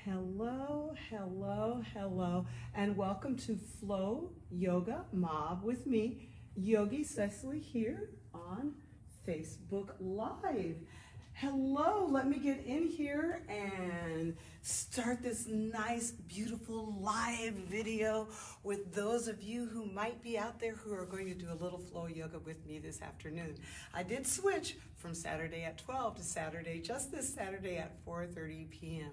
Hello, hello, hello, and welcome to Flow Yoga Mob with me, Yogi Cecily, here on Facebook Live. Hello, let me get in here and start this nice, beautiful live video with those of you who might be out there who are going to do a little flow yoga with me this afternoon. I did switch from Saturday at 12 to Saturday, just this Saturday at 4:30 p.m.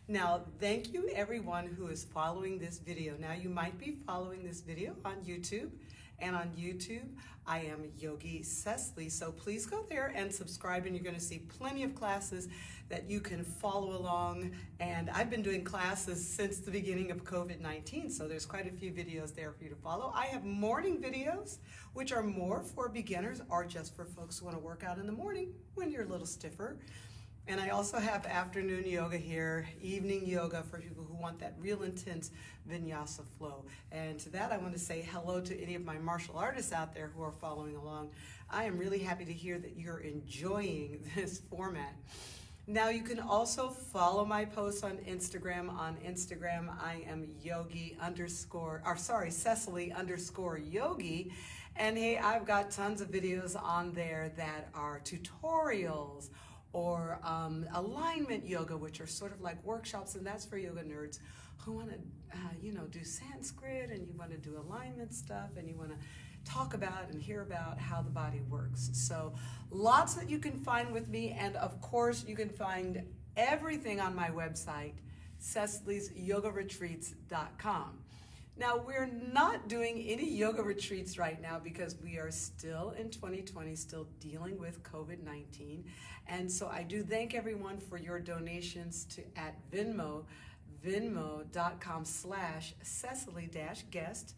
Now, thank you everyone who is following this video. Now, you might be following this video on YouTube, and on YouTube, I am Yogi Cecily. So please go there and subscribe, and you're going to see plenty of classes that you can follow along. And I've been doing classes since the beginning of COVID-19, so there's quite a few videos there for you to follow. I have morning videos, which are more for beginners or just for folks who want to work out in the morning when you're a little stiffer. And I also have afternoon yoga here, evening yoga for people who want that real intense vinyasa flow. And to that, I want to say hello to any of my martial artists out there who are following along. I am really happy to hear that you're enjoying this format. Now, you can also follow my posts on Instagram. On Instagram, I am Cecily_Yogi. And hey, I've got tons of videos on there that are tutorials, or alignment yoga, which are sort of like workshops, and that's for yoga nerds who want to, do Sanskrit, and you want to do alignment stuff, and you want to talk about and hear about how the body works. So lots that you can find with me, and of course you can find everything on my website, Cecily'sYogaRetreats.com. Now, we're not doing any yoga retreats right now because we are still in 2020, still dealing with COVID-19. And so I do thank everyone for your donations at Venmo, venmo.com/Cecily-guest,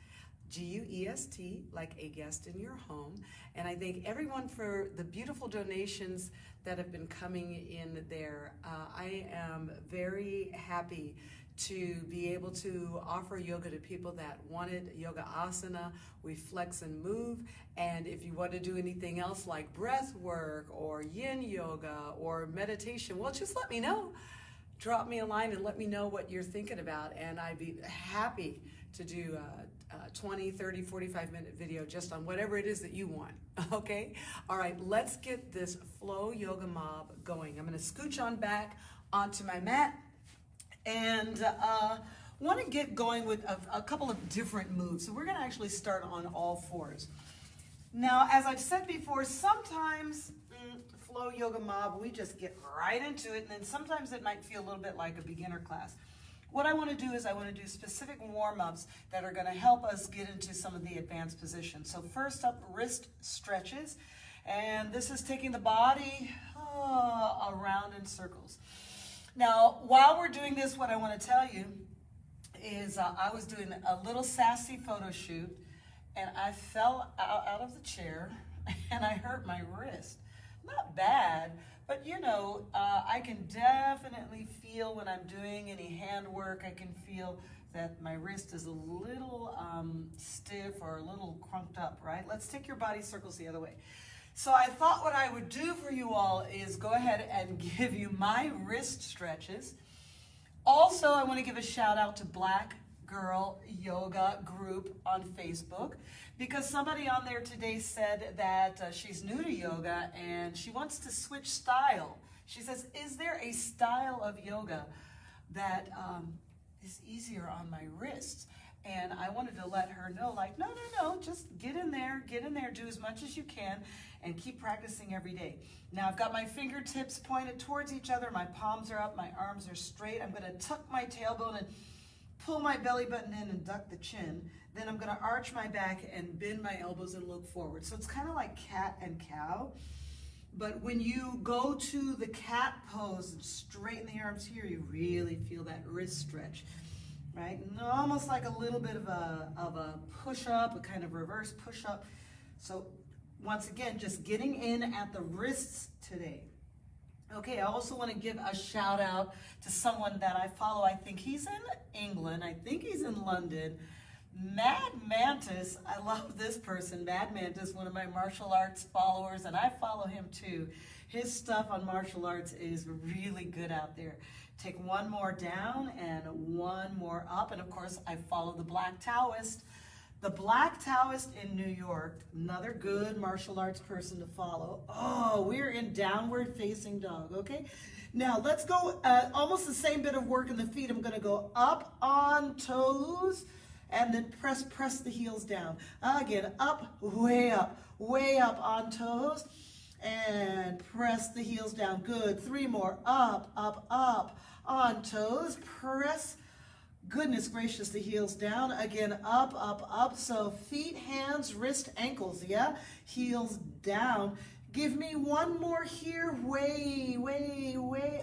G-U-E-S-T, like a guest in your home. And I thank everyone for the beautiful donations that have been coming in there. I am very happy to be able to offer yoga to people that wanted yoga asana. We flex and move. And if you want to do anything else like breath work or yin yoga or meditation, well, just let me know. Drop me a line and let me know what you're thinking about. And I'd be happy to do a 20, 30, 45-minute video just on whatever it is that you want, okay? All right, let's get this flow yoga mob going. I'm gonna scooch on back onto my mat and want to get going with a couple of different moves. So we're going to actually start on all fours. Now, as I've said before, sometimes flow yoga mob, we just get right into it, and then sometimes it might feel a little bit like a beginner class. What I want to do is I want to do specific warm-ups that are going to help us get into some of the advanced positions. So first up, wrist stretches, and this is taking the body around in circles. Now, while we're doing this, what I want to tell you is I was doing a little sassy photo shoot, and I fell out of the chair, and I hurt my wrist. Not bad, but I can definitely feel when I'm doing any hand work, I can feel that my wrist is a little stiff or a little crunked up, right? Let's take your body circles the other way. So I thought what I would do for you all is go ahead and give you my wrist stretches. Also, I want to give a shout out to Black Girl Yoga Group on Facebook, because somebody on there today said that she's new to yoga and she wants to switch style. She says, is there a style of yoga that is easier on my wrists? And I wanted to let her know, like, no, just get in there, do as much as you can, and keep practicing every day. Now, I've got my fingertips pointed towards each other, my palms are up, my arms are straight. I'm gonna tuck my tailbone and pull my belly button in and duck the chin. Then I'm gonna arch my back and bend my elbows and look forward. So it's kind of like cat and cow. But when you go to the cat pose and straighten the arms here, you really feel that wrist stretch. Right? And almost like a little bit of a push-up, a kind of reverse push-up. So once again, just getting in at the wrists today. Okay, I also want to give a shout out to someone that I follow. I think he's in England. I think he's in London. Mad Mantis, I love this person. Mad Mantis, one of my martial arts followers, and I follow him too. His stuff on martial arts is really good out there. Take one more down and one more up, and of course I follow the Black Taoist. The Black Taoist in New York, another good martial arts person to follow. Oh, we're in downward facing dog, okay? Now let's go almost the same bit of work in the feet. I'm gonna go up on toes and then press the heels down. Again, up up on toes and press the heels down. Good, 3 more, up on toes, press. Goodness gracious, the heels down. Again, up. So feet, hands, wrist, ankles, yeah? Heels down. Give me one more here. Way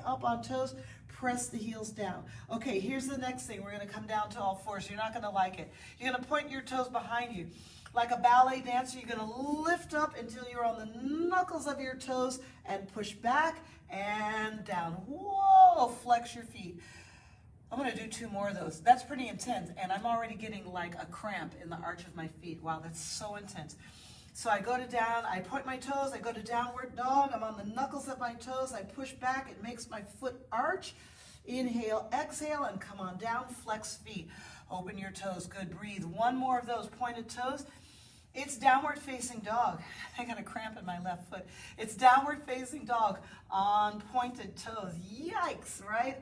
up on toes. Press the heels down. Okay, here's the next thing. We're going to come down to all fours. You're not going to like it. You're going to point your toes behind you. Like a ballet dancer, you're going to lift up until you're on the knuckles of your toes and push back and down. Whoa, flex your feet. I'm going to do 2 more of those. That's pretty intense, and I'm already getting like a cramp in the arch of my feet. Wow, that's so intense. So I go to down, I point my toes, I go to downward dog, I'm on the knuckles of my toes, I push back, it makes my foot arch. Inhale, exhale, and come on down, flex feet. Open your toes, good, breathe. 1 more of those pointed toes. It's downward facing dog. I got a cramp in my left foot. It's downward facing dog on pointed toes. Yikes, right?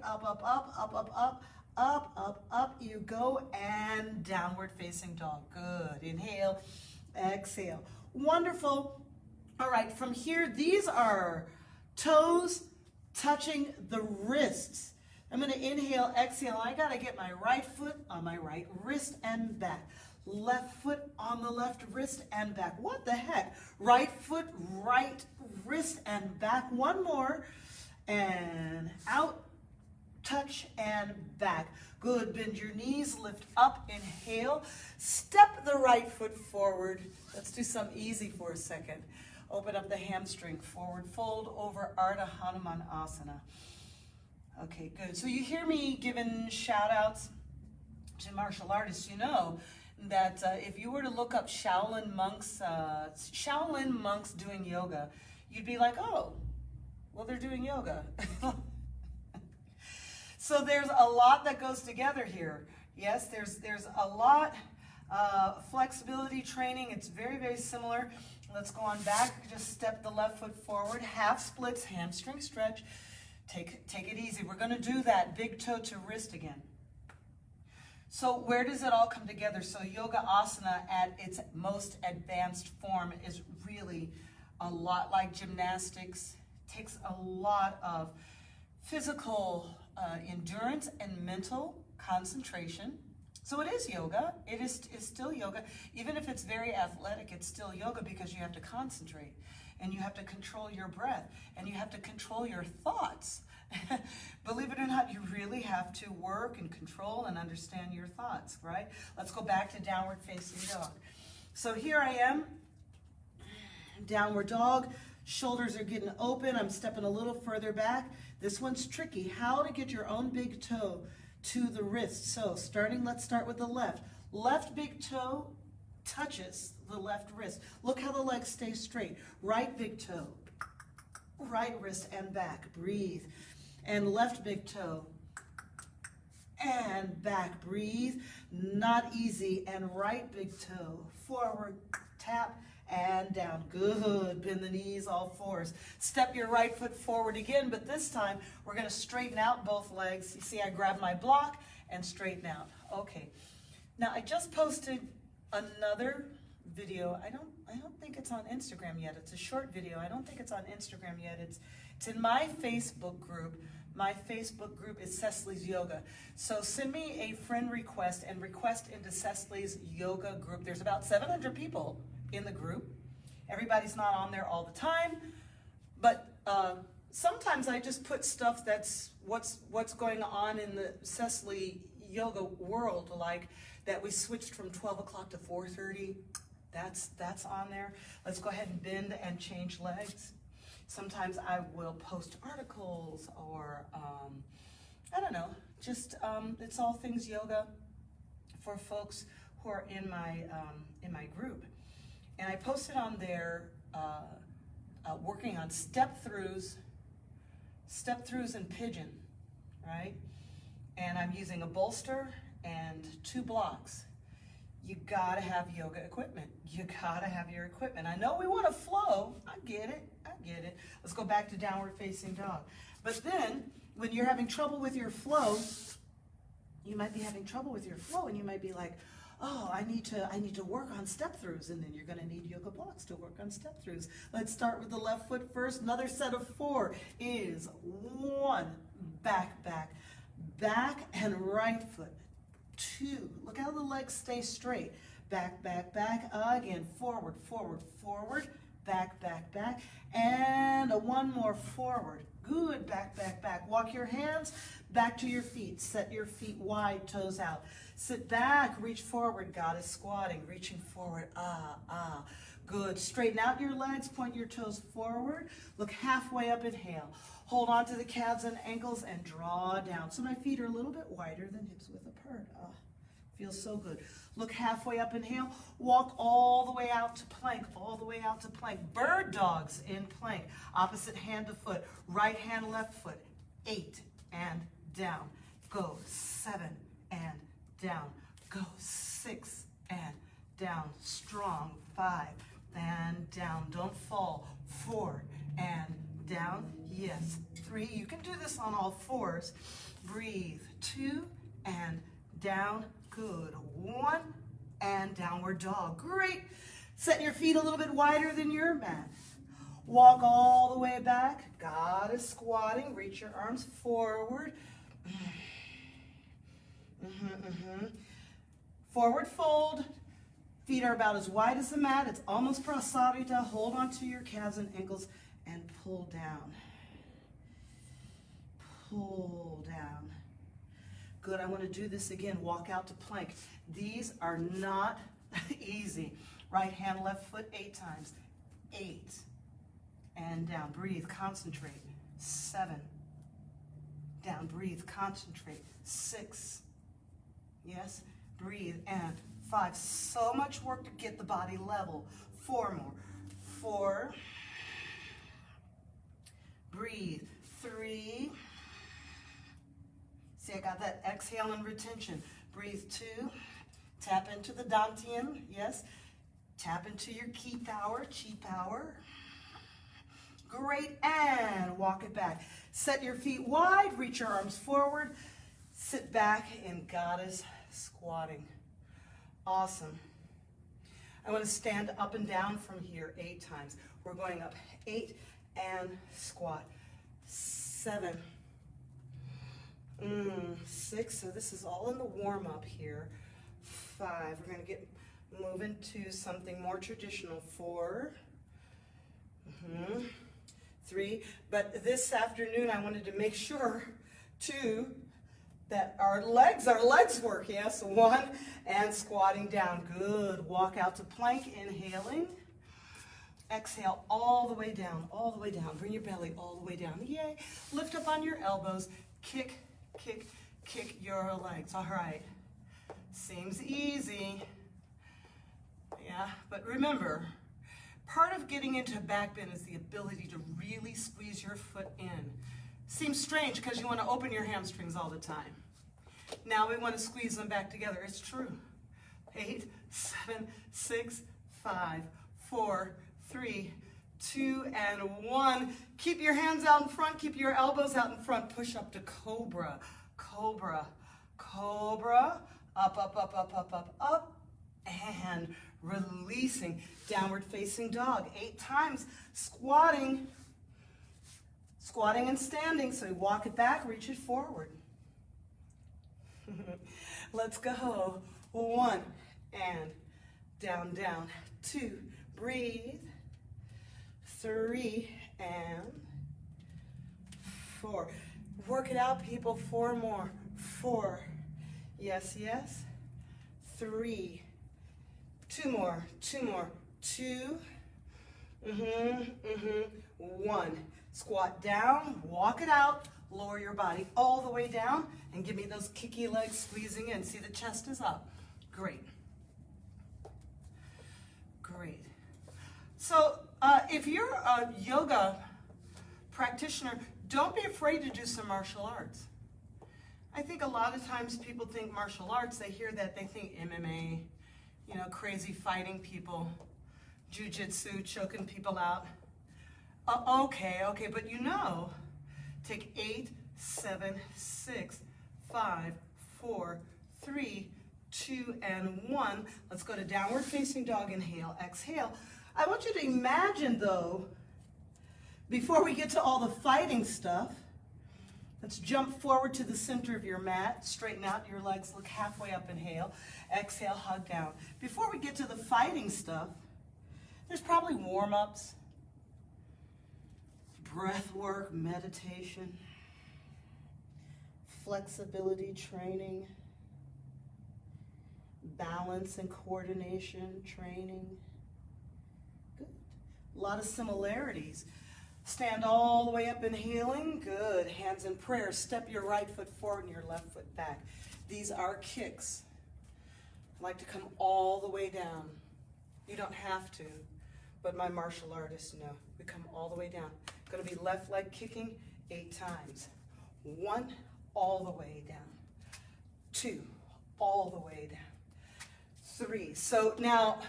Up you go, and downward facing dog. Good. Inhale, exhale. Wonderful. All right, from here, these are toes touching the wrists. I'm going to inhale, exhale. I got to get my right foot on my right wrist and back. Left foot on the left wrist and back. What the heck? Right foot, right wrist and back. 1 more. And out, touch, and back. Good. Bend your knees, lift up, inhale. Step the right foot forward. Let's do some easy for a second. Open up the hamstring, forward fold over Ardha Hanumanasana. Okay, good. So you hear me giving shout outs to martial artists. You know that if you were to look up Shaolin monks doing yoga, you'd be like, oh, well, they're doing yoga. So there's a lot that goes together here. Yes, there's a lot. Flexibility training, it's very, very similar. Let's go on back. Just step the left foot forward. Half splits, hamstring stretch. Take it easy. We're going to do that big toe to wrist again. So where does it all come together? So yoga asana at its most advanced form is really a lot like gymnastics. Takes a lot of physical endurance and mental concentration. So it is yoga. It's still yoga. Even if it's very athletic, it's still yoga because you have to concentrate and you have to control your breath and you have to control your thoughts. Believe it or not, you really have to work and control and understand your thoughts, right? Let's go back to downward facing dog. So here I am, downward dog. Shoulders are getting open. I'm stepping a little further back. This one's tricky. How to get your own big toe to the wrist. So let's start with the left. Left big toe touches the left wrist. Look how the legs stay straight. Right big toe, right wrist and back. Breathe. And left big toe and back. Breathe. Not easy. And right big toe, forward, tap, and down. Good. Bend the knees, all fours. Step your right foot forward again, but this time we're going to straighten out both legs. You see, I grab my block and straighten out. Okay. Now, I just posted another video. I don't think it's on Instagram yet. It's a short video. I don't think it's on Instagram yet. It's in my Facebook group. My Facebook group is Cecily's Yoga. So send me a friend request and request into Cecily's Yoga group. There's about 700 people in the group. Everybody's not on there all the time, but sometimes I just put stuff that's what's going on in the Cecily Yoga world, like that we switched from 12 o'clock to 4:30. That's on there. Let's go ahead and bend and change legs. Sometimes I will post articles or I don't know, just it's all things yoga for folks who are in my group. And I posted on there working on step-throughs and pigeon, right? And I'm using a bolster and 2 blocks. You gotta have yoga equipment. You gotta have your equipment. I know we want to flow. I get it. Let's go back to downward facing dog. But then, when you're having trouble with your flow, you might be having trouble with your flow, and you might be like, oh, I need to work on step-throughs, and then you're gonna need yoga blocks to work on step-throughs. Let's start with the left foot first. Another set of 4 is 1, back, back, back, and right foot. 2, look how the legs stay straight. Back, back, back, again, forward, forward, forward, back, back, back, and 1 more forward. Good, back, back, back. Walk your hands back to your feet. Set your feet wide, toes out. Sit back, reach forward. God is squatting, reaching forward. Good. Straighten out your legs, point your toes forward. Look halfway up, inhale. Hold on to the calves and ankles and draw down. So my feet are a little bit wider than hips width apart. Feels so good. Look halfway up, inhale. Walk all the way out to plank, all the way out to plank. Bird dogs in plank. Opposite hand to foot. Right hand, left foot. 8 and down. Go 7 and down. Go 6 and down. Strong. 5 and down. Don't fall. 4 and down. Yes. 3. You can do this on all 4s. Breathe. 2 and down. Good. 1 and downward dog. Great. Set your feet a little bit wider than your mat. Walk all the way back. God is squatting. Reach your arms forward. Forward fold. Feet are about as wide as the mat. It's almost prasarita. Hold onto your calves and ankles and pull down. Pull down. Good, I want to do this again. Walk out to plank. These are not easy. Right hand, left foot, 8 times. 8 and down. Breathe, concentrate. 7 down. Breathe, concentrate. 6. Yes, breathe. And 5. So much work to get the body level. 4 more. 4. Breathe. 3. See, I got that exhale and retention. Breathe. 2. Tap into the dantian. Yes. Tap into your ki power, chi power. Great. And walk it back. Set your feet wide. Reach your arms forward. Sit back in goddess squatting. Awesome. I want to stand up and down from here 8 times. We're going up 8 and squat. 7. 6, so this is all in the warm-up here. 5, we're going to get moving to something more traditional. 4, 3, but this afternoon I wanted to make sure, too, that our legs work, yes. 1, and squatting down. Good. Walk out to plank, inhaling. Exhale all the way down, all the way down. Bring your belly all the way down. Yay. Lift up on your elbows. Kick, kick, kick your legs. All right. Seems easy. Yeah, but remember, part of getting into back bend is the ability to really squeeze your foot in. Seems strange because you want to open your hamstrings all the time. Now we want to squeeze them back together. It's true. 8, 7, 6, 5, 4, 3, 2, and 1. Keep your hands out in front. Keep your elbows out in front. Push up to cobra, cobra, cobra. Up, up, up, up, up, up, up. And releasing. Downward facing dog. 8 times. Squatting. Squatting and standing. So you walk it back, reach it forward. Let's go. 1 and down, down. 2, breathe. 3 and 4. Work it out, people. 4 more. 4. Yes, yes. 3. 2 more. 2 more. 2. 1. Squat down. Walk it out. Lower your body all the way down and give me those kicky legs squeezing in. See, the chest is up. Great. So if you're a yoga practitioner, don't be afraid to do some martial arts. I think a lot of times people think martial arts, they hear that, they think MMA, you know, crazy fighting people, jiu-jitsu, choking people out. Okay, but you know, take 8, 7, 6, 5, 4, 3, 2, and 1. Let's go to downward facing dog. Inhale, exhale. I want you to imagine, though, before we get to all the fighting stuff, let's jump forward to the center of your mat, straighten out your legs, look halfway up, inhale, exhale, hug down. Before we get to the fighting stuff, there's probably warm-ups, breath work, meditation, flexibility training, balance and coordination training. Good. A lot of similarities. Stand all the way up, inhaling. Good. Hands in prayer. Step your right foot forward and your left foot back. These are kicks. I like to come all the way down. You don't have to, but my martial artists know. We come all the way down. Going to be left leg kicking 8 times. 1, all the way down. 2, all the way down. 3. So now,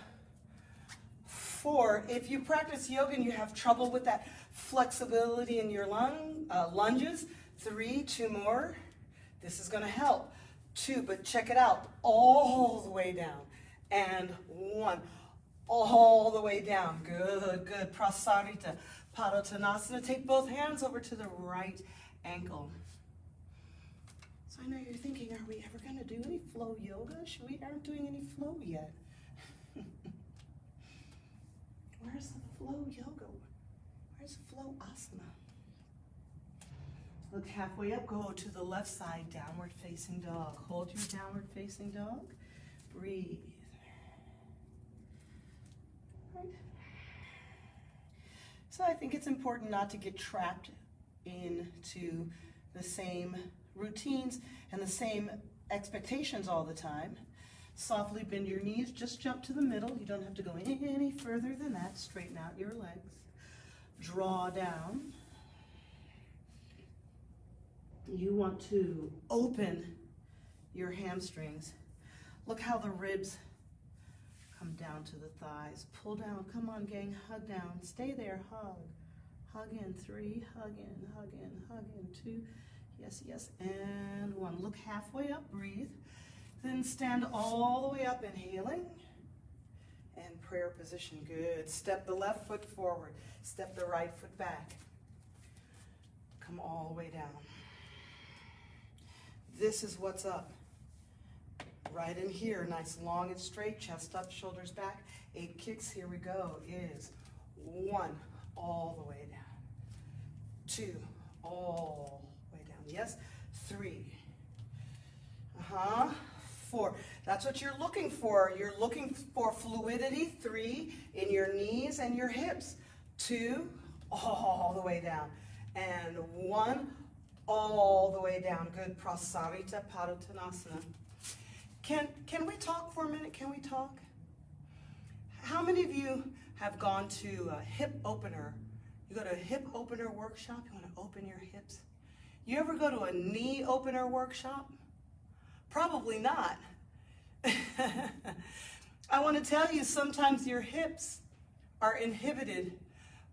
4, if you practice yoga and you have trouble with that flexibility in your lunges, 3, 2 more. This is going to help. 2, but check it out, all the way down. And 1, all the way down. Good, good. Prasarita, Padottanasana. Take both hands over to the right ankle. So I know you're thinking, are we ever going to do any flow yoga? We aren't doing any flow yet. Where's the flow yoga? Where's flow asana? Look halfway up, go to the left side, downward facing dog. Hold your downward facing dog. Breathe. Right. So I think it's important not to get trapped into the same routines and the same expectations all the time. Softly bend your knees, just jump to the middle. You don't have to go any further than that. Straighten out your legs. Draw down. You want to open your hamstrings. Look how the ribs come down to the thighs. Pull down. Come on, gang. Hug down. Stay there. Hug. Hug in. 3. Hug in. Hug in. Hug in. 2. Yes, yes. And 1. Look halfway up. Breathe. Then stand all the way up, inhaling. And prayer position. Good. Step the left foot forward. Step the right foot back. Come all the way down. This is what's up. Right in here, nice long and straight, chest up, shoulders back. 8 kicks, here we go, is 1, all the way down. 2, all the way down. Yes, 3. 4. That's what you're looking for. You're looking for fluidity. 3, in your knees and your hips. 2, all the way down. And 1, all the way down. Good. Prasarita Padottanasana. Can we talk for a minute? Can we talk? How many of you have gone to a hip opener? You go to a hip opener workshop, you want to open your hips. You ever go to a knee opener workshop? Probably not. I want to tell you, sometimes your hips are inhibited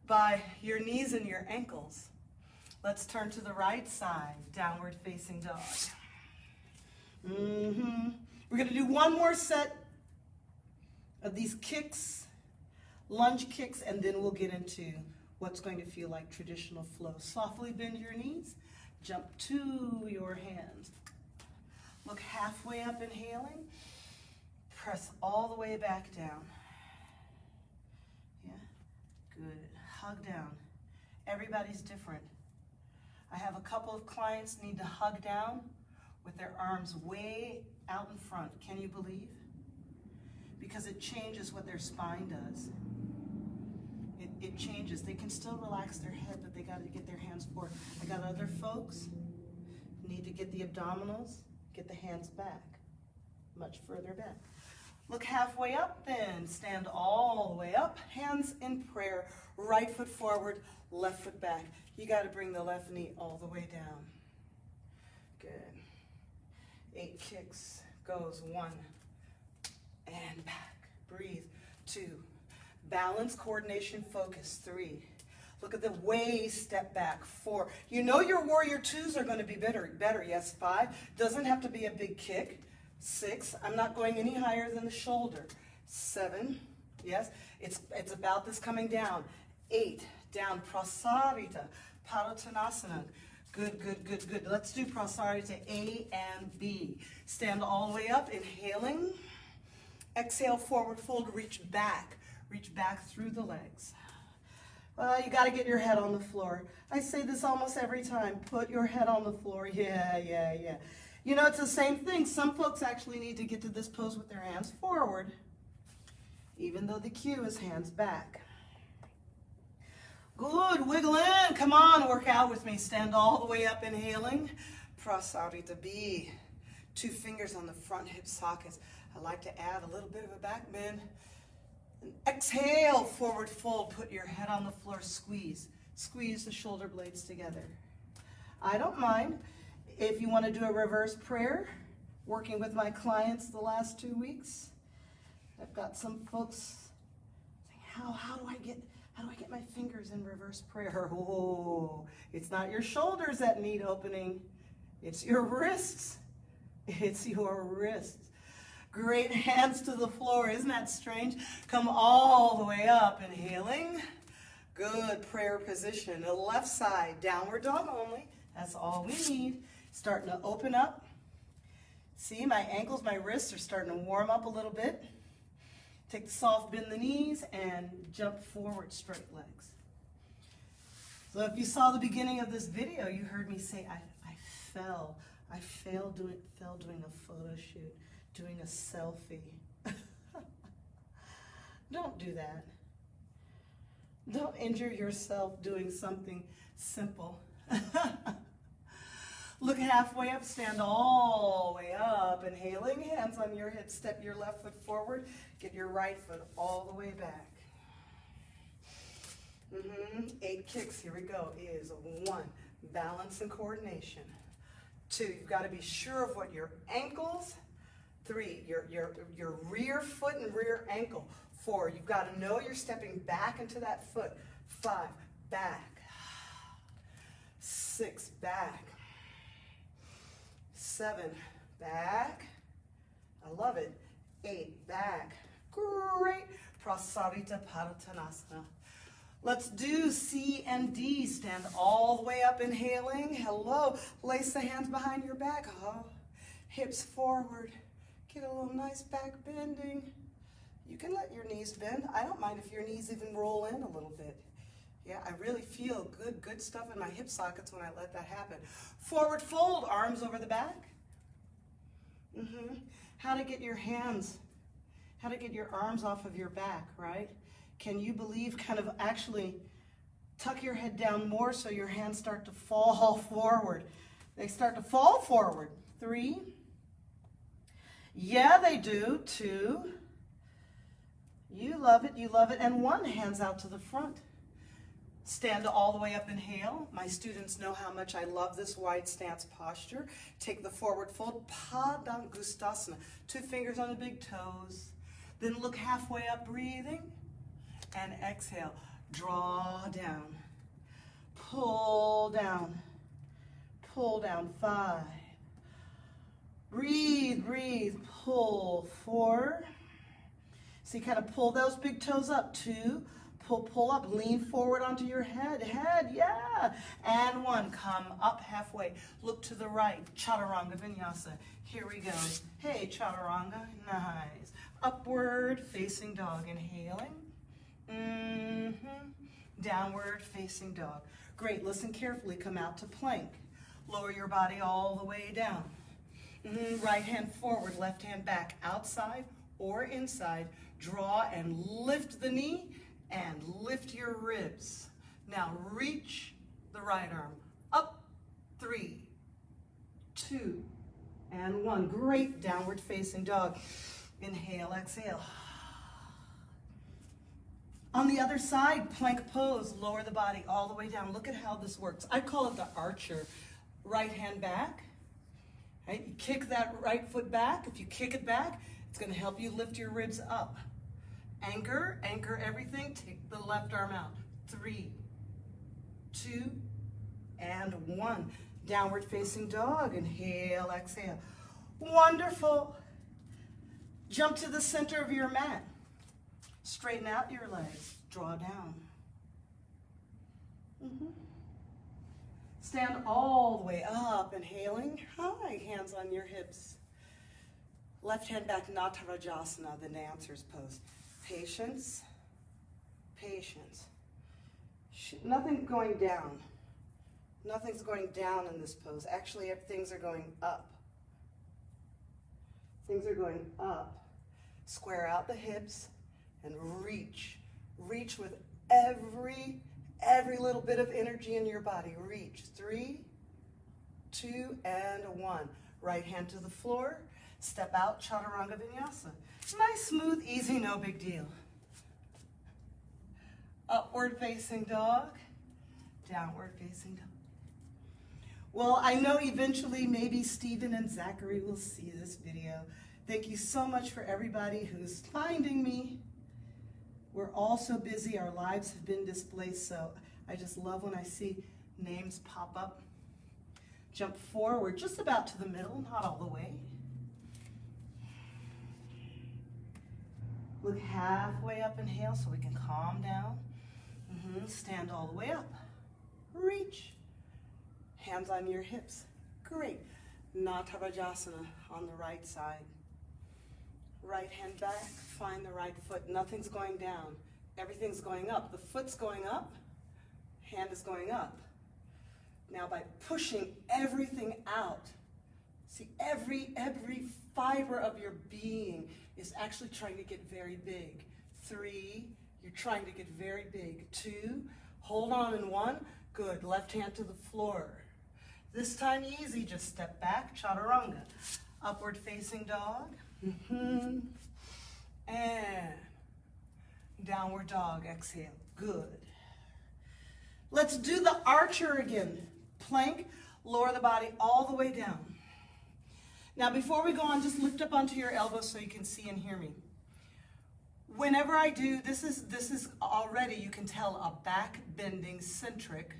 by your knees and your ankles. Let's turn to the right side, downward facing dog. We're going to do one more set of these kicks, lunge kicks, and then we'll get into what's going to feel like traditional flow. Softly bend your knees, jump to your hands. Look halfway up, inhaling. Press all the way back down. Yeah, good. Hug down. Everybody's different. I have a couple of clients need to hug down with their arms way out in front. Can you believe? Because it changes what their spine does. It changes. They can still relax their head, but they got to get their hands forward. I got other folks who need to get the abdominals, get the hands back, much further back. Look halfway up then. Stand all the way up. Hands in prayer. Right foot forward, left foot back. You got to bring the left knee all the way down. Good. 8 kicks. Goes 1 and back. Breathe. 2. Balance, coordination, focus. 3. Look at the way, step back. 4. You know your warrior 2s are going to be better. Yes, 5. Doesn't have to be a big kick. 6. I'm not going any higher than the shoulder. 7. Yes, it's about this coming down. 8. Down. Prasarita. Padottanasana. Good, good, good, good. Let's do Prasarita A and B. Stand all the way up, inhaling. Exhale, forward fold, reach back. Reach back through the legs. You got to get your head on the floor. I say this almost every time. Put your head on the floor. Yeah, yeah, yeah. You know, it's the same thing. Some folks actually need to get to this pose with their hands forward, even though the cue is hands back. Good, wiggle in. Come on, work out with me. Stand all the way up, inhaling. Prasarita B. 2 fingers on the front hip sockets. I like to add a little bit of a back bend. And exhale, forward fold. Put your head on the floor, squeeze. Squeeze the shoulder blades together. I don't mind if you want to do a reverse prayer, working with my clients the last 2 weeks. I've got some folks saying, how do I get my fingers in reverse prayer? Oh, it's not your shoulders that need opening. It's your wrists. It's your wrists. Great, hands to the floor. Isn't that strange? Come all the way up, inhaling. Good, prayer position. The left side, downward dog only. That's all we need. Starting to open up. See, my ankles, my wrists are starting to warm up a little bit. Take the soft, bend the knees, and jump forward, straight legs. So if you saw the beginning of this video, you heard me say, I fell. I failed doing a photo shoot, doing a selfie. Don't do that. Don't injure yourself doing something simple. Look halfway up, stand all the way up, inhaling, hands on your hips, step your left foot forward, get your right foot all the way back. 8 kicks, here we go, is 1, balance and coordination. 2, you've got to be sure of what your ankles. 3, your rear foot and rear ankle. 4, you've got to know you're stepping back into that foot. 5, back. 6, back. 7, back. I love it. 8, back. Great. Prasarita Padottanasana. Let's do C and D. Stand all the way up, inhaling. Hello. Lace the hands behind your back. Hips forward. Get a little nice back bending. You can let your knees bend. I don't mind if your knees even roll in a little bit. Yeah, I really feel good stuff in my hip sockets when I let that happen. Forward fold, arms over the back. How to get your arms off of your back, right? Can you believe, kind of actually tuck your head down more so your hands start to fall forward. They start to fall forward. 3. Yeah, they do. 2. You love it, you love it. And 1, hands out to the front. Stand all the way up, inhale. My students know how much I love this wide stance posture. Take the forward fold, Padangustasana. 2 fingers on the big toes. Then look halfway up, breathing. And exhale, draw down. Pull down. Pull down, 5. Breathe, breathe, pull, 4. So you kind of pull those big toes up, 2. Pull up, lean forward onto your head, yeah. And 1, come up halfway. Look to the right, Chaturanga Vinyasa. Here we go. Hey, Chaturanga, nice. Upward facing dog, inhaling. Downward facing dog. Great, listen carefully, come out to plank. Lower your body all the way down. Right hand forward, left hand back, outside or inside. Draw and lift the knee and lift your ribs. Now reach the right arm up. 3, 2, and 1. Great, downward facing dog. Inhale, exhale. On the other side, plank pose, lower the body all the way down. Look at how this works. I call it the archer. Right hand back. Right? You kick that right foot back. If you kick it back, it's going to help you lift your ribs up. Anchor, anchor everything. Take the left arm out. 3, 2, and 1. Downward facing dog. Inhale, exhale. Wonderful. Jump to the center of your mat. Straighten out your legs. Draw down. Stand all the way up, inhaling. High, hands on your hips. Left hand back, Natarajasana, the dancer's pose. Patience, patience. Nothing going down. Nothing's going down in this pose. Actually, things are going up. Things are going up. Square out the hips and reach. Reach with every little bit of energy in your body. Reach. 3, 2, and 1. Right hand to the floor. Step out, Chaturanga Vinyasa. Nice, smooth, easy, no big deal. Upward facing dog. Downward facing dog. Well, I know eventually maybe Stephen and Zachary will see this video. Thank you so much for everybody who's finding me. We're all so busy, our lives have been displaced, so I just love when I see names pop up. Jump forward, just about to the middle, not all the way. Look halfway up, inhale, so we can calm down. Stand all the way up. Reach. Hands on your hips. Great. Natarajasana on the right side. Right hand back, find the right foot. Nothing's going down. Everything's going up. The foot's going up, hand is going up. Now by pushing everything out, see every fiber of your being is actually trying to get very big. 3, you're trying to get very big. 2, hold on in 1. Good, left hand to the floor. This time easy, just step back, Chaturanga. Upward facing dog. And downward dog, exhale. Good. Let's do the archer again. Plank, lower the body all the way down. Now before we go on, just lift up onto your elbows so you can see and hear me. Whenever I do, this is already, you can tell, a back bending centric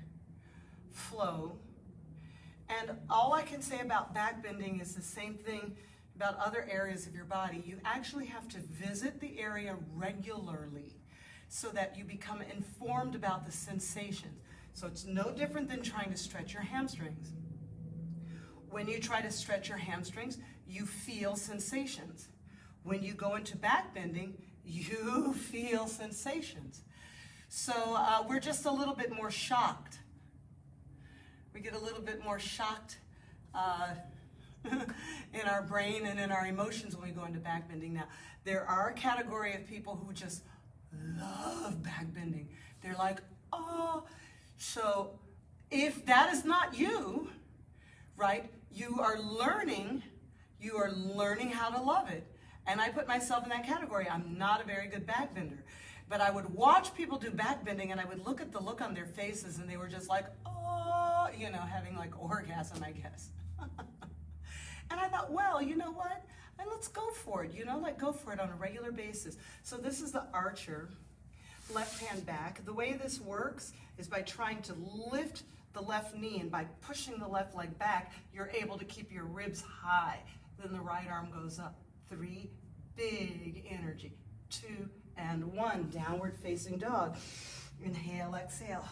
flow. And all I can say about back bending is the same thing about other areas of your body. You actually have to visit the area regularly so that you become informed about the sensations. So it's no different than trying to stretch your hamstrings. When you try to stretch your hamstrings, you feel sensations. When you go into back bending, you feel sensations. So we're just a little bit more shocked. We get a little bit more shocked in our brain and in our emotions when we go into back bending. Now, there are a category of people who just love back bending. They're like, oh. So if that is not you, right, you are learning how to love it. And I put myself in that category. I'm not a very good back bender. But I would watch people do back bending and I would look at the look on their faces and they were just like, oh, you know, having like orgasm, I guess. And I thought, well, you know what? And let's go for it, you know, like go for it on a regular basis. So this is the archer, left hand back. The way this works is by trying to lift the left knee, and by pushing the left leg back, you're able to keep your ribs high. Then the right arm goes up. 3, big energy. 2, and 1, downward facing dog. Inhale, exhale.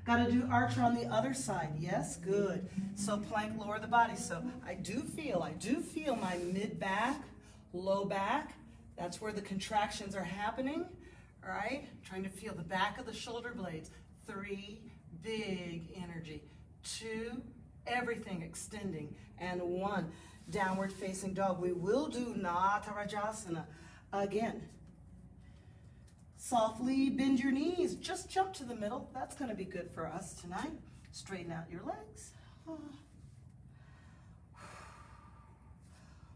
Got to do archer on the other side. Yes, good. So plank, lower the body. So I do feel my mid back, low back. That's where the contractions are happening. All right, trying to feel the back of the shoulder blades. 3, big energy. 2, everything extending. And 1, downward facing dog. We will do Natarajasana again. Softly bend your knees. Just jump to the middle. That's going to be good for us tonight. Straighten out your legs.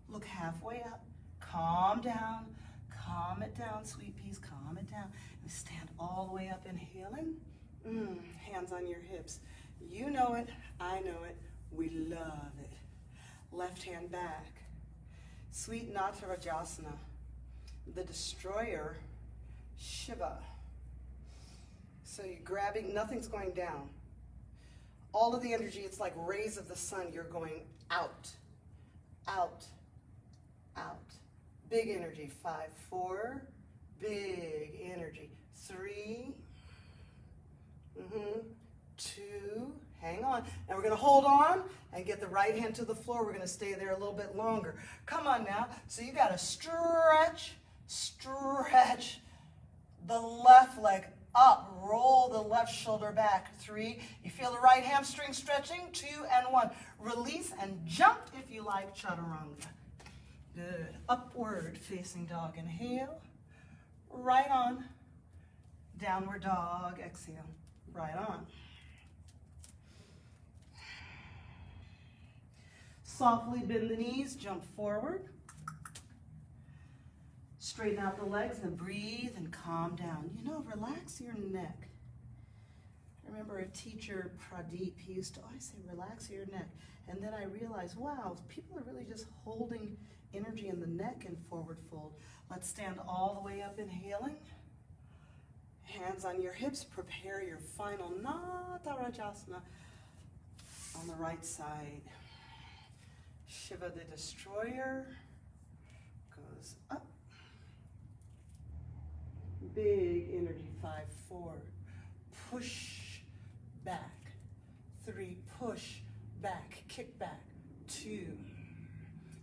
Look halfway up. Calm down. Calm it down, sweet peas. Calm it down. And stand all the way up, inhaling. Hands on your hips. You know it. I know it. We love it. Left hand back. Sweet Natarajasana. The destroyer, Shiva. So you're grabbing, nothing's going down. All of the energy, it's like rays of the sun. You're going out, out, out. Big energy. 5, 4. Big energy. 3. 2. Hang on. Now we're going to hold on and get the right hand to the floor. We're going to stay there a little bit longer. Come on now. So you got to stretch, stretch the left leg up. Roll the left shoulder back. 3. You feel the right hamstring stretching. 2 and 1. Release and jump if you like, chaturanga. Good. Upward facing dog. Inhale. Right on. Downward dog. Exhale. Right on. Softly bend the knees. Jump forward. Straighten out the legs and breathe and calm down. You know, relax your neck. I remember a teacher, Pradeep, he used to always say, relax your neck. And then I realized, wow, people are really just holding energy in the neck and forward fold. Let's stand all the way up, inhaling. Hands on your hips. Prepare your final Natarajasana on the right side. Shiva the destroyer goes up. Big energy. 5, 4. Push back. 3. Push back. Kick back. 2.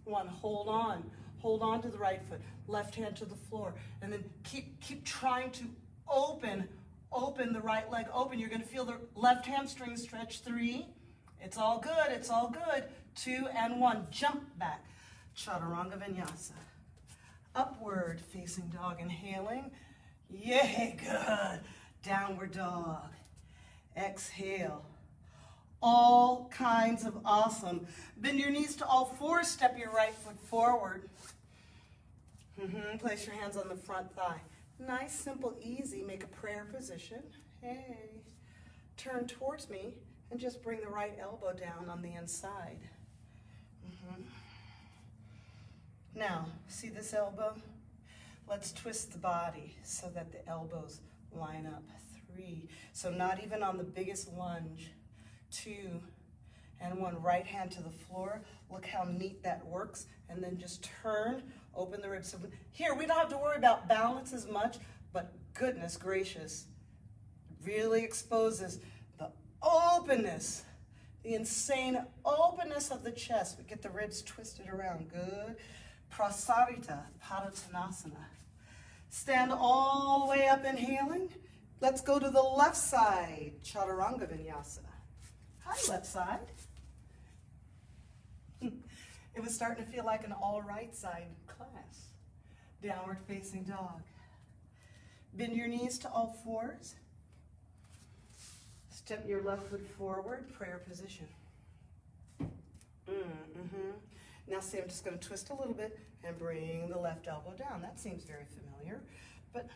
1. Hold on. Hold on to the right foot. Left hand to the floor. And then keep trying to open the right leg open. You're going to feel the left hamstring stretch. 3. It's all good. It's all good. 2 and 1. Jump back. Chaturanga Vinyasa. Upward facing dog. Inhaling. Yay, good. Downward dog. Exhale. All kinds of awesome. Bend your knees to all fours. Step your right foot forward. Place your hands on the front thigh. Nice, simple, easy. Make a prayer position. Hey. Turn towards me and just bring the right elbow down on the inside. Now, see this elbow? Let's twist the body so that the elbows line up. 3. So not even on the biggest lunge. 2 and 1. Right hand to the floor. Look how neat that works. And then just turn, open the ribs. So here, we don't have to worry about balance as much, but goodness gracious, really exposes the openness, the insane openness of the chest. We get the ribs twisted around. Good. Prasarita, Padottanasana. Stand all the way up, inhaling. Let's go to the left side, Chaturanga Vinyasa. Hi, left side. It was starting to feel like an all right side class. Downward facing dog. Bend your knees to all fours. Step your left foot forward, prayer position. Now see, I'm just going to twist a little bit and bring the left elbow down. That seems very familiar, but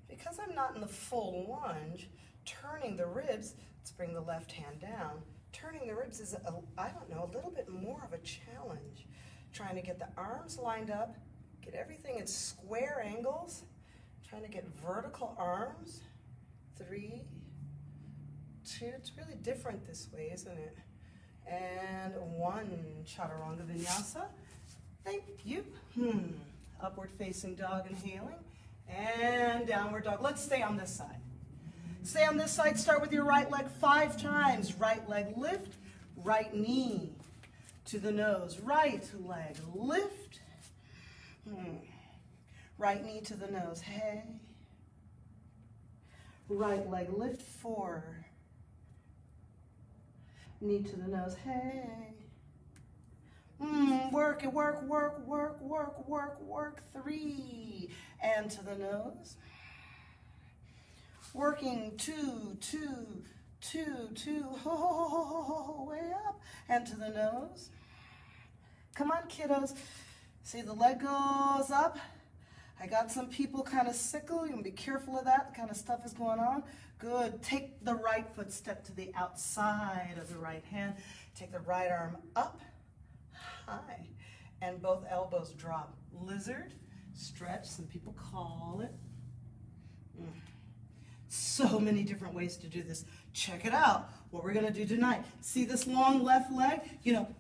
because I'm not in the full lunge, turning the ribs, let's bring the left hand down. Turning the ribs is, I don't know, a little bit more of a challenge. Trying to get the arms lined up, get everything in square angles, trying to get vertical arms. 3, 2, it's really different this way, isn't it? And 1, Chaturanga Vinyasa. Thank you. Upward facing dog, inhaling. And downward dog. Let's stay on this side. Stay on this side. Start with your right leg 5 times. Right leg lift. Right knee to the nose. Right leg lift. Right knee to the nose. Hey. Right leg lift. 4. Knee to the nose. Hey. Work it. Work, work, work, work, work, work. 3. And to the nose. Working 2, 2, 2, 2, way up, and to the nose. Come on, kiddos. See, the leg goes up. I got some people kind of sickle. You can be careful of that. Kind of stuff is going on. Good. Take the right foot, step to the outside of the right hand. Take the right arm up, high, and both elbows drop. Lizard, stretch. Some people call it. So many different ways to do this. Check it out. What we're going to do tonight. See this long left leg?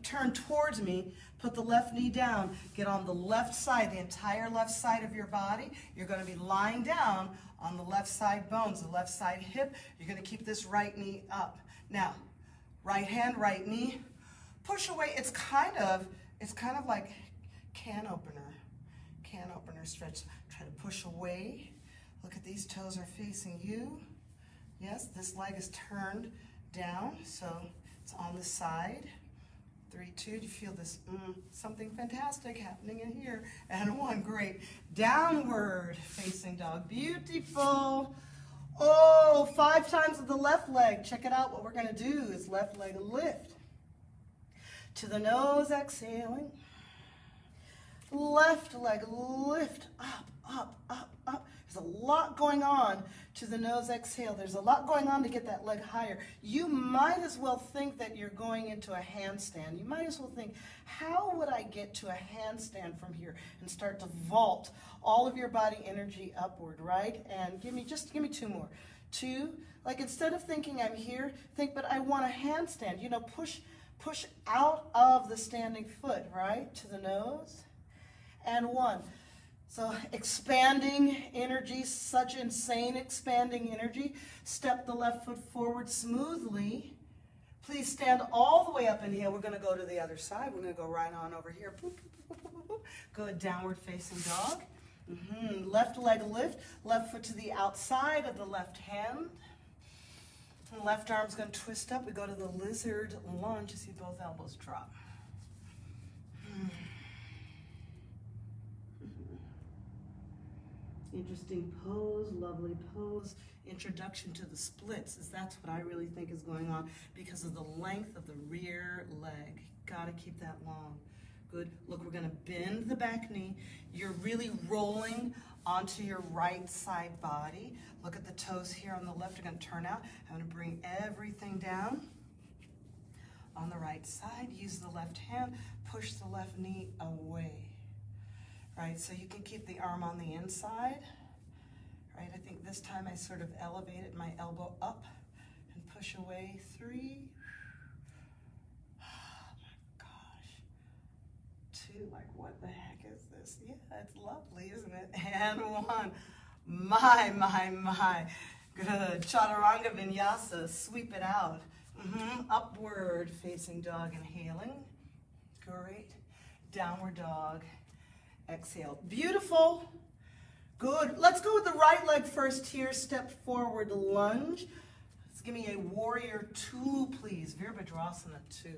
Turn towards me. Put the left knee down. Get on the left side, the entire left side of your body. You're going to be lying down on the left side bones, the left side hip. You're going to keep this right knee up. Now, right hand, right knee. Push away. It's kind of like can opener stretch. Try to push away. Look at these toes are facing you. Yes, this leg is turned down, so it's on the side. 3, 2, do you feel this? Something fantastic happening in here. And 1, great. Downward facing dog, beautiful. Oh, 5 times with the left leg. Check it out, what we're gonna do is left leg lift. To the nose, exhaling. Left leg lift, up, up, up, up. There's a lot going on to the nose, exhale. There's a lot going on to get that leg higher. You might as well think that you're going into a handstand. You might as well think, how would I get to a handstand from here and start to vault all of your body energy upward, right? And give me 2 more. 2, like instead of thinking I'm here, think, but I want a handstand. Push out of the standing foot, right? To the nose. And 1. So expanding energy, such insane expanding energy. Step the left foot forward smoothly. Please stand all the way up. Inhale. We're going to go to the other side. We're going to go right on over here. Boop, boop, boop, boop, boop. Good. Downward facing dog. Left leg lift. Left foot to the outside of the left hand. And left arm's going to twist up. We go to the lizard lunge. You see both elbows drop. Interesting pose, lovely pose. Introduction to the splits, that's what I really think is going on because of the length of the rear leg. Gotta keep that long. Good. Look, we're gonna bend the back knee. You're really rolling onto your right side body. Look at the toes here on the left are gonna turn out. I'm gonna bring everything down on the right side. Use the left hand, push the left knee away. Right, so you can keep the arm on the inside. Right, I think this time I sort of elevated my elbow up and push away. 3. Oh my gosh. 2, like what the heck is this? Yeah, it's lovely, isn't it? And 1. My. Good. Chaturanga Vinyasa, sweep it out. Upward facing dog, inhaling. Great. Downward dog. Exhale. Beautiful. Good. Let's go with the right leg first here. Step forward, lunge. Let's give me a warrior 2, please. Virabhadrasana 2.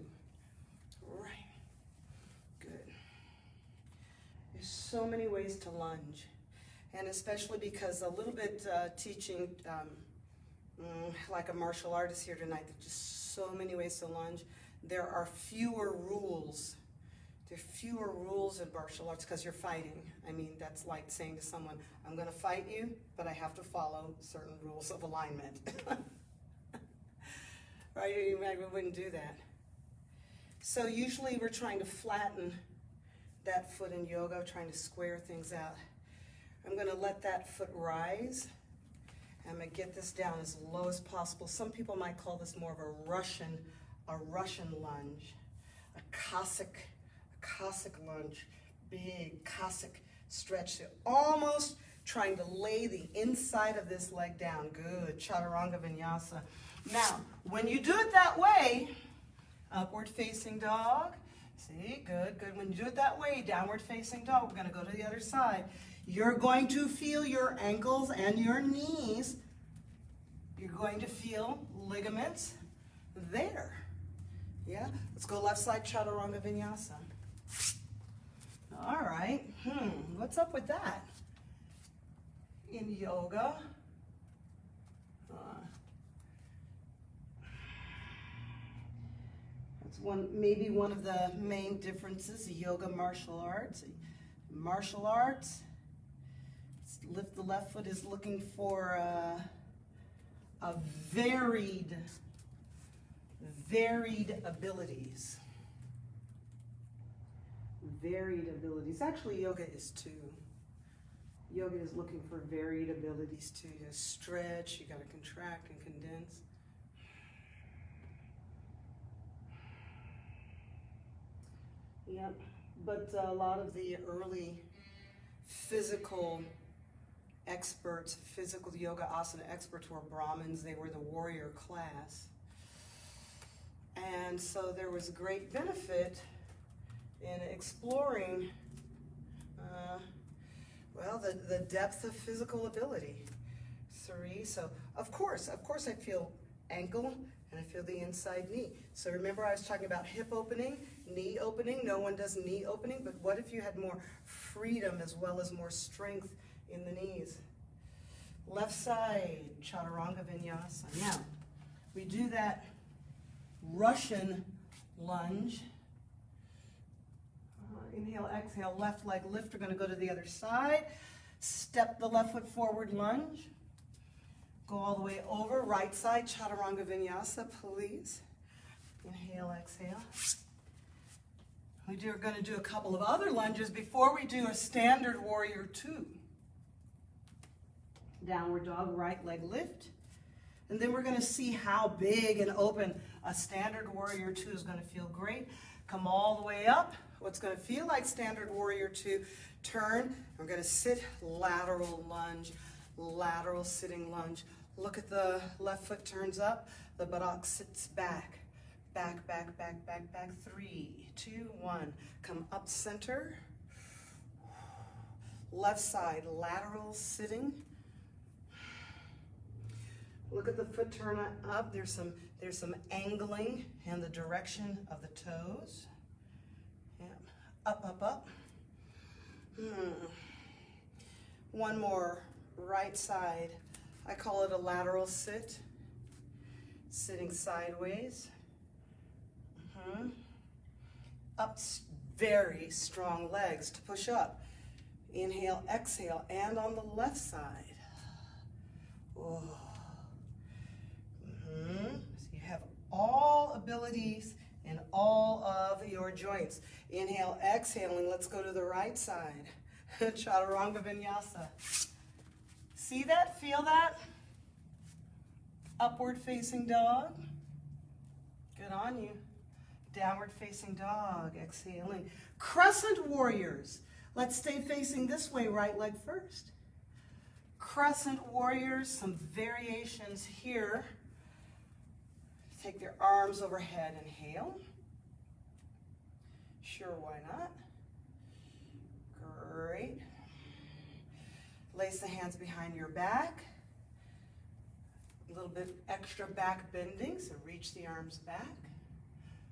Right. Good. There's so many ways to lunge. And especially because a little bit teaching like a martial artist here tonight, there's just so many ways to lunge. There are fewer rules. There are fewer rules in martial arts because you're fighting. I mean, that's like saying to someone, I'm going to fight you, but I have to follow certain rules of alignment. Right? You wouldn't do that. So usually we're trying to flatten that foot in yoga, trying to square things out. I'm going to let that foot rise. I'm going to get this down as low as possible. Some people might call this more of a Russian lunge, a Cossack lunge, big Cossack stretch. So almost trying to lay the inside of this leg down. Good, Chaturanga Vinyasa. Now, when you do it that way, upward facing dog. See, good. When you do it that way, downward facing dog, we're going to go to the other side. You're going to feel your ankles and your knees. You're going to feel ligaments there. Yeah? Let's go left side, Chaturanga Vinyasa. All right. What's up with that? In yoga, It's maybe one of the main differences, yoga, martial arts. Martial arts, lift the left foot is looking for a varied abilities. Varied abilities. Actually, yoga is too. Yoga is looking for varied abilities too. You stretch, you got to contract and condense. Yep, but a lot of the early physical experts, physical yoga asana experts were Brahmins. They were the warrior class. And so there was great benefit in exploring, the depth of physical ability. So of course I feel ankle and I feel the inside knee. So remember I was talking about hip opening, knee opening. No one does knee opening, but what if you had more freedom as well as more strength in the knees? Left side, Chaturanga Vinyasa. Now, we do that Russian lunge. Inhale, exhale, left leg lift. We're going to go to the other side. Step the left foot forward, lunge. Go all the way over, right side, Chaturanga Vinyasa, please. Inhale, exhale. We're going to do a couple of other lunges before we do a standard warrior 2. Downward dog, right leg lift. And then we're going to see how big and open a standard warrior 2 is going to feel. Great. Come all the way up. What's going to feel like standard warrior 2, turn. We're going to sit, lateral lunge, lateral sitting lunge. Look at the left foot turns up, the buttock sits back. Back, back, back, back, back. 3, 2, 1. Come up center. Left side, lateral sitting. Look at the foot turn up. There's some angling in the direction of the toes. Yeah. Up, up, up. One more, right side. I call it a lateral sit. Sitting sideways. Up, very strong legs to push up. Inhale, exhale, and on the left side. Oh. So you have all abilities in all of your joints. Inhale, exhaling. Let's go to the right side. Chaturanga Vinyasa. See that? Feel that? Upward facing dog. Good on you. Downward facing dog. Exhaling. Crescent warriors. Let's stay facing this way, right leg first. Crescent warriors, some variations here. Take their arms overhead, inhale. Sure, why not? Great. Lace the hands behind your back. A little bit extra back bending, so reach the arms back.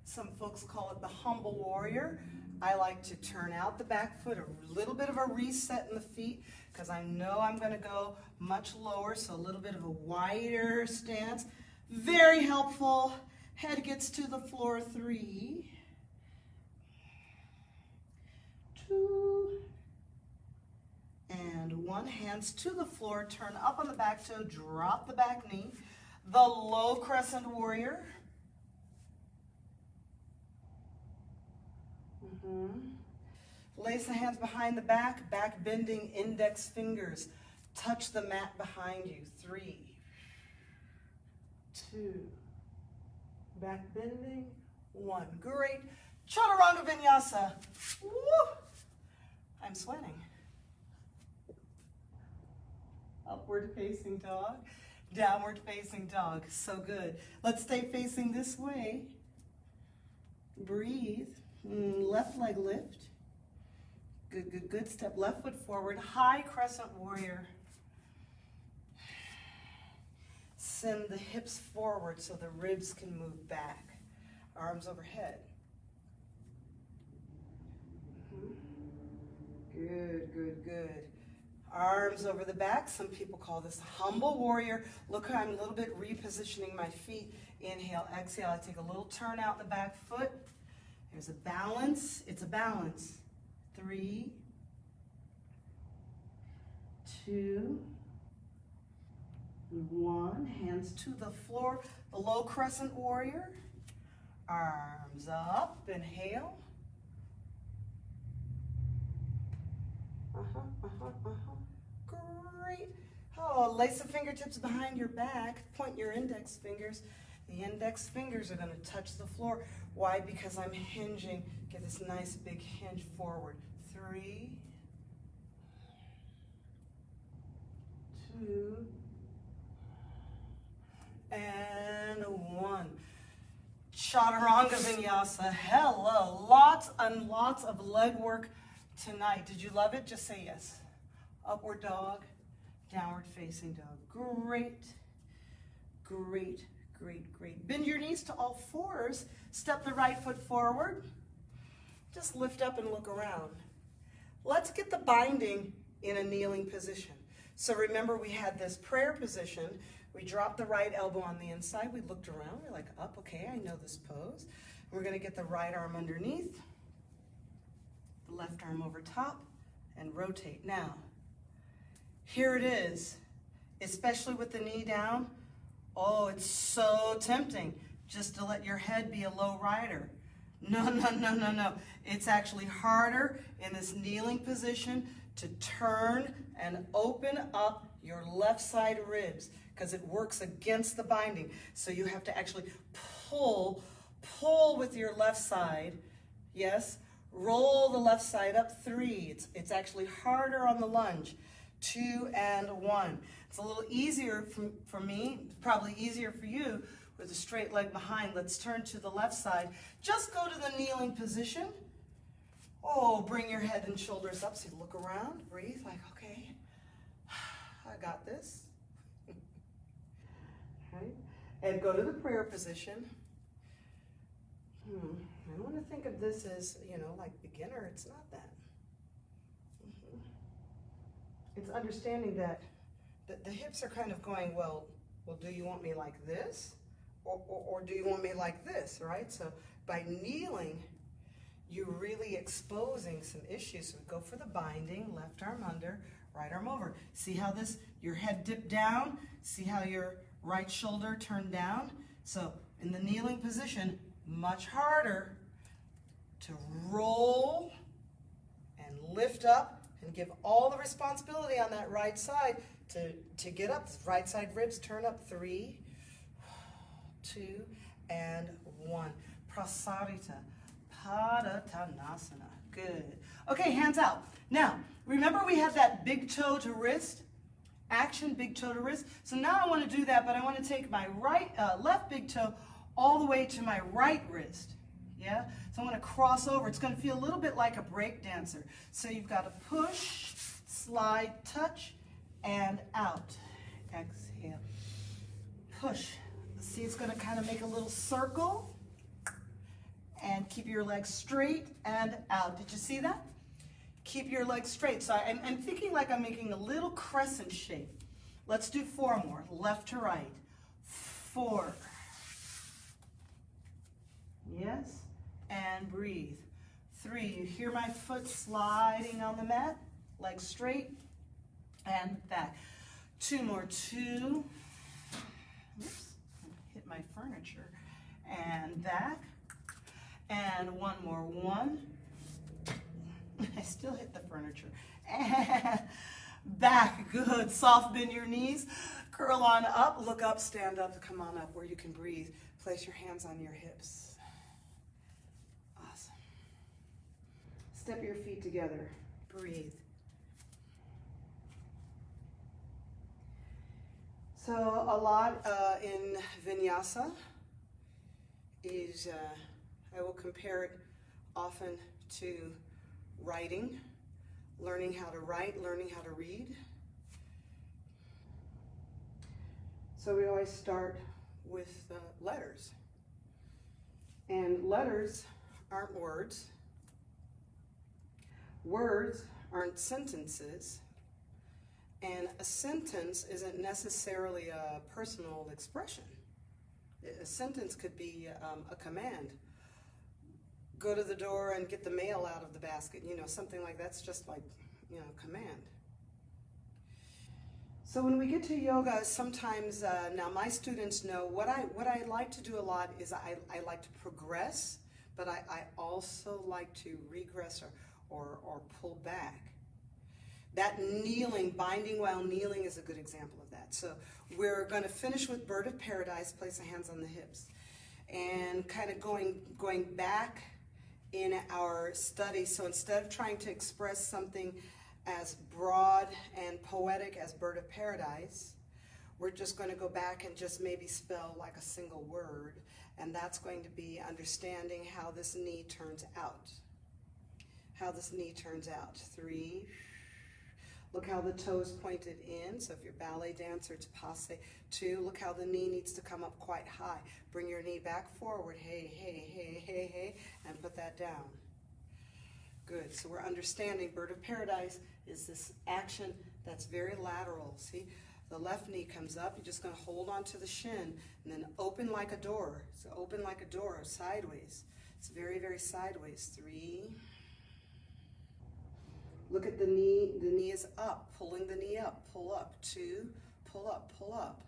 Some folks call it the humble warrior. I like to turn out the back foot, a little bit of a reset in the feet, because I know I'm going to go much lower, so a little bit of a wider stance. Very helpful. Head gets to the floor. 3, 2, and 1. Hands to the floor. Turn up on the back toe. Drop the back knee. The low crescent warrior. Lace the hands behind the back. Back bending index fingers. Touch the mat behind you. 3, 2, back bending, 1. Great. Chaturanga Vinyasa. Woo! I'm sweating. Upward facing dog, downward facing dog. So good. Let's stay facing this way. Breathe. Left leg lift. Good, good, good. Step left foot forward. High crescent warrior. Send the hips forward so the ribs can move back. Arms overhead. Good, good, good. Arms over the back. Some people call this humble warrior. Look how I'm a little bit repositioning my feet. Inhale, exhale. I take a little turn out the back foot. There's a balance. It's a balance. 3, 2, 1. Hands to the floor. The low crescent warrior. Arms up. Inhale. Great. Oh, lace the fingertips behind your back. Point your index fingers. The index fingers are going to touch the floor. Why? Because I'm hinging. Get this nice big hinge forward. 3, 2, and 1. Chaturanga Vinyasa. Hello. Lots and lots of leg work tonight. Did you love it? Just say yes. Upward dog, downward facing dog. Great, great, great, great. Bend your knees to all fours. Step the right foot forward. Just lift up and look around. Let's get the binding in a kneeling position. So remember, we had this prayer position. We dropped the right elbow on the inside. We looked around. We're like, up, okay, I know this pose. We're going to get the right arm underneath, the left arm over top, and rotate. Now, here it is, especially with the knee down. Oh, it's so tempting just to let your head be a low rider. No, no, no, no, no. It's actually harder in this kneeling position to turn and open up your left side ribs because it works against the binding. So you have to actually pull with your left side. Yes, roll the left side up. 3. It's actually harder on the lunge. 2 and 1. It's a little easier for me, probably easier for you with a straight leg behind. Let's turn to the left side. Just go to the kneeling position. Oh, bring your head and shoulders up. So you look around, breathe, like, okay, I got this. Right? And go to the prayer position. I want to think of this as, like beginner. It's not that. It's understanding that the hips are kind of going, well, do you want me like this? Or do you want me like this, right? So by kneeling, you're really exposing some issues. So go for the binding, left arm under, right arm over. See how your head dipped down? See how your right shoulder turned down? So in the kneeling position, much harder to roll and lift up and give all the responsibility on that right side to get up. Right side ribs turn up. 3, 2, and 1. Prasarita. Padottanasana. Good. Okay, hands out. Now, remember we had that big toe to wrist? Action, big toe to wrist. So now I want to do that, but I want to take my left big toe all the way to my right wrist. Yeah? So I'm going to cross over. It's going to feel a little bit like a break dancer. So you've got to push, slide, touch, and out. Exhale. Push. See, it's going to kind of make a little circle. And keep your legs straight and out. Did you see that? Keep your legs straight. So I'm thinking like I'm making a little crescent shape. Let's do 4 more. Left to right. 4. Yes. And breathe. 3. You hear my foot sliding on the mat. Legs straight and back. 2 more. 2. Oops. Hit my furniture. And back. And 1 more. 1. I still hit the furniture. And back. Good. Soft bend your knees. Curl on up. Look up. Stand up. Come on up where you can breathe. Place your hands on your hips. Awesome. Step your feet together. Breathe. So a lot in Vinyasa is... I will compare it often to writing, learning how to write, learning how to read. So we always start with letters. And letters aren't words. Words aren't sentences. And a sentence isn't necessarily a personal expression. A sentence could be a command. Go to the door and get the mail out of the basket, something like that's just like, command. So when we get to yoga, sometimes, now my students know, what I like to do a lot is I like to progress, but I also like to regress or pull back. That kneeling, binding while kneeling is a good example of that. So we're going to finish with Bird of Paradise, place the hands on the hips. And kind of going back in our study. So instead of trying to express something as broad and poetic as Bird of Paradise, we're just going to go back and just maybe spell like a single word. And that's going to be understanding how this knee turns out. How this knee turns out. 3. Look how the toes pointed in. So if you're a ballet dancer, it's passe. 2, look how the knee needs to come up quite high. Bring your knee back forward. Hey, hey, hey, hey, hey. And put that down. Good. So we're understanding Bird of Paradise is this action that's very lateral. See? The left knee comes up. You're just going to hold on to the shin and then open like a door. So open like a door, sideways. It's very, very sideways. 3. Look at the knee. The knee is up, pulling the knee up. Pull up. 2, pull up, pull up,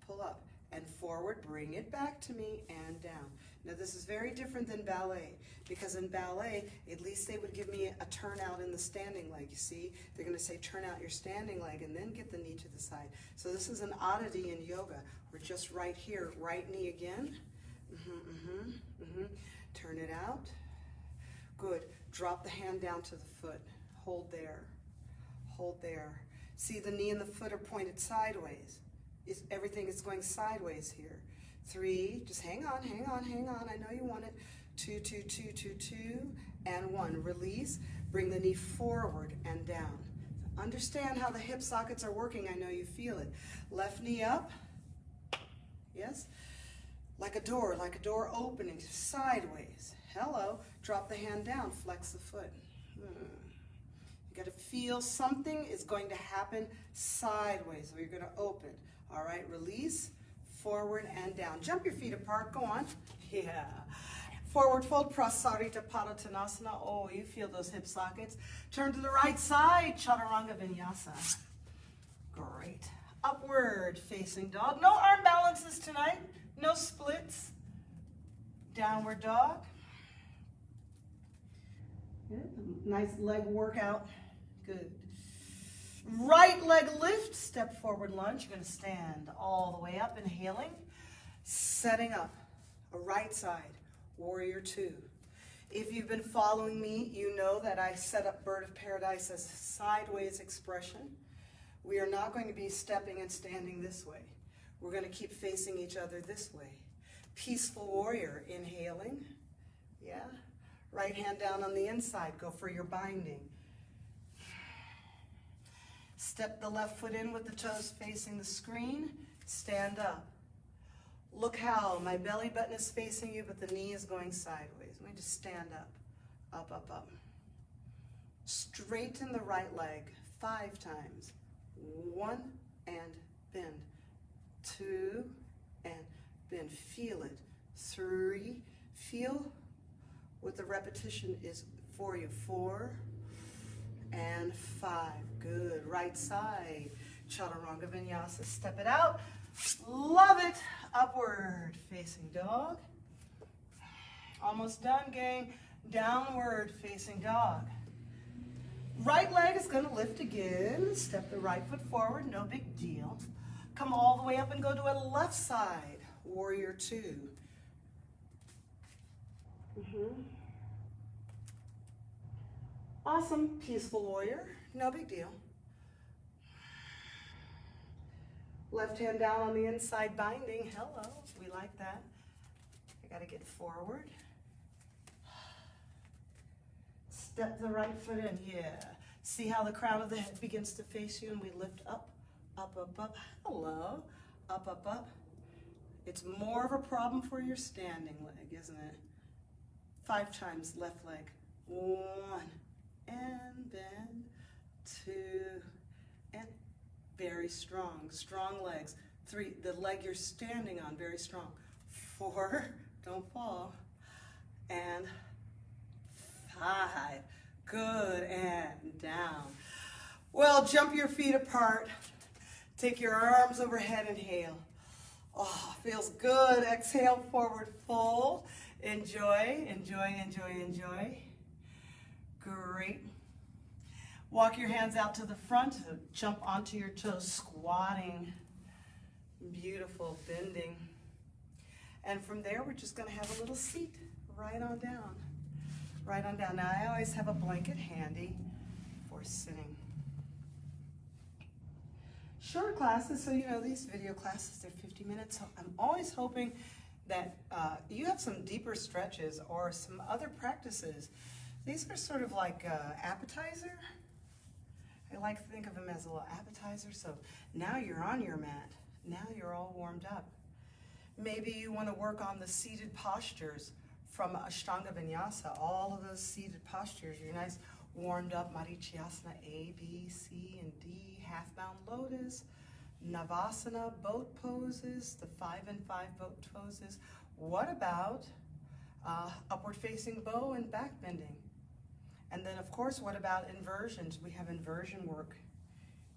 pull up. And forward, bring it back to me, and down. Now this is very different than ballet, because in ballet, at least they would give me a turnout in the standing leg, you see? They're going to say, turn out your standing leg, and then get the knee to the side. So this is an oddity in yoga. We're just right here, right knee again. Turn it out. Good. Drop the hand down to the foot. Hold there. Hold there. See, the knee and the foot are pointed sideways. Everything is going sideways here. 3, just hang on, hang on, hang on. I know you want it. 2, 2, 2, 2, 2, and 1. Release. Bring the knee forward and down. Understand how the hip sockets are working. I know you feel it. Left knee up. Yes? Like a door opening sideways. Hello. Drop the hand down. Flex the foot. You got to feel something is going to happen sideways. So you're going to open. All right, release, forward and down. Jump your feet apart. Go on. Yeah. Forward fold, Prasarita Padottanasana. Oh, you feel those hip sockets. Turn to the right side, Chaturanga Vinyasa. Great. Upward facing dog. No arm balances tonight. No splits. Downward dog. Nice leg workout. Good. Right leg lift, step forward lunge. You're going to stand all the way up, inhaling. Setting up, a right side, warrior 2. If you've been following me, you know that I set up Bird of Paradise as a sideways expression. We are not going to be stepping and standing this way. We're going to keep facing each other this way. Peaceful warrior, inhaling. Yeah. Right hand down on the inside, go for your binding. Step the left foot in with the toes facing the screen, stand up. Look how my belly button is facing you, but the knee is going sideways. Let me just stand up, up, up, up. Straighten the right leg 5 times. 1 and bend. 2 and bend. Feel it. 3, feel what the repetition is for you. 4 and 5. Good. Right side. Chaturanga Vinyasa. Step it out. Love it. Upward facing dog. Almost done, gang. Downward facing dog. Right leg is going to lift again. Step the right foot forward. No big deal. Come all the way up and go to a left side. Warrior 2. Awesome. Peaceful warrior. No big deal. Left hand down on the inside binding. Hello. We like that. I got to get forward. Step the right foot in. Yeah. See how the crown of the head begins to face you and we lift up, up, up, up. Hello. Up, up, up. It's more of a problem for your standing leg, isn't it? 5 times left leg. 1 and bend. 2 and very strong. Strong legs. 3, the leg you're standing on, very strong. 4, don't fall. And 5, good, and down. Well, jump your feet apart. Take your arms overhead, inhale. Oh, feels good. Exhale, forward fold. Enjoy, enjoy, enjoy, enjoy. Great. Walk your hands out to the front. Jump onto your toes, squatting. Beautiful, bending. And from there, we're just going to have a little seat right on down. Right on down. Now, I always have a blanket handy for sitting. Short classes, so you know these video classes, they're 50 minutes. So I'm always hoping that you have some deeper stretches or some other practices. These are sort of like appetizer. I like to think of them as a little appetizer. So now you're on your mat. Now you're all warmed up. Maybe you want to work on the seated postures from Ashtanga Vinyasa. All of those seated postures, you're nice warmed up. Natarajasana A, B, C, and D. Half-bound lotus. Navasana, boat poses. The 5 and 5 boat poses. What about upward facing bow and back bending? And then, of course, what about inversions? We have inversion work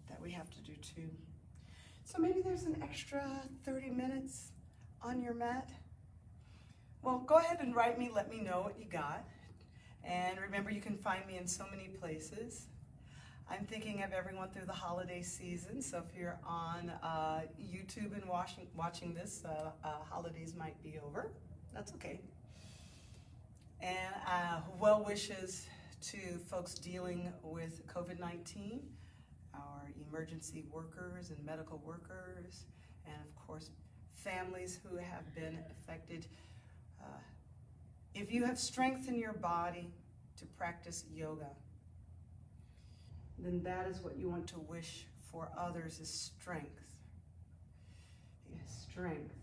that we have to do too. So maybe there's an extra 30 minutes on your mat. Well, go ahead and write me, let me know what you got. And remember, you can find me in so many places. I'm thinking of everyone through the holiday season, so if you're on YouTube and watching this, holidays might be over. That's okay. And well wishes to folks dealing with COVID-19, our emergency workers and medical workers, and of course, families who have been affected. If you have strength in your body to practice yoga, then that is what you want to wish for others, is strength. Yes, strength.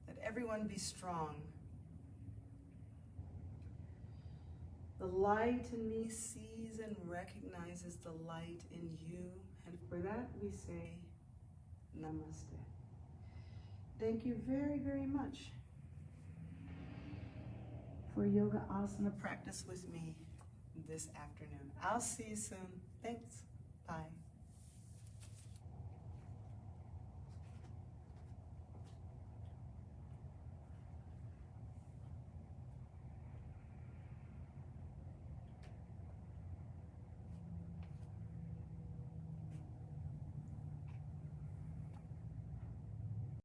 That everyone be strong. The light in me sees and recognizes the light in you. And for that we say, Namaste. Thank you very, very much for yoga asana practice with me this afternoon. I'll see you soon. Thanks. Bye.